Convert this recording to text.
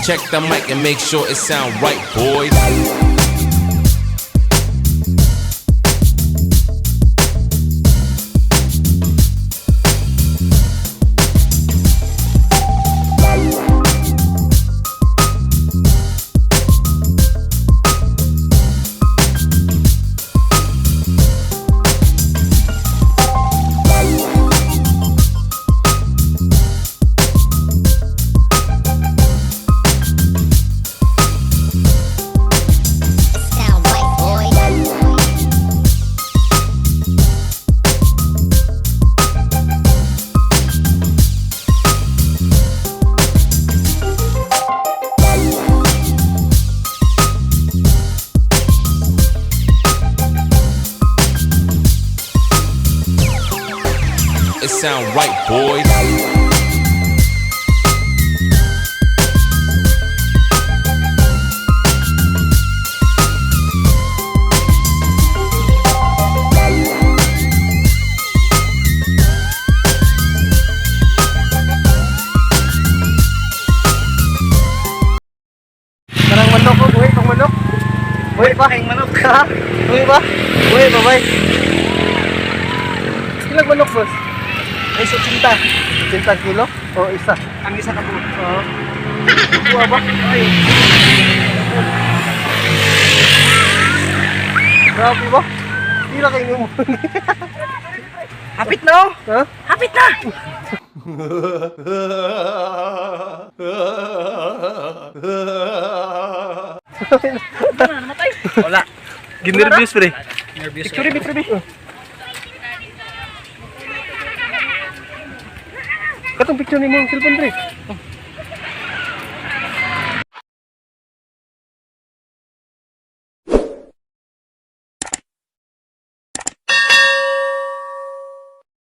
check the mic and make sure it sound right, boys. It sound right, boys. Parang manok ko, buhay pang manok. Buhay pa, kayong manok. Ha? Buhay ba? Buhay pa, bay. Ilang manok, boss? Ay, 80. 80 kilo? O isa? Ang isa ka po. Oo. Buwa ba? Ay. Grabe ba? Hindi na kayo mo. Hapit na, oh! Ha? Hapit na! Namatay? Wala. Ginervous, pre. Picture, pre. Katong picture ni mo ang cellphone, pre.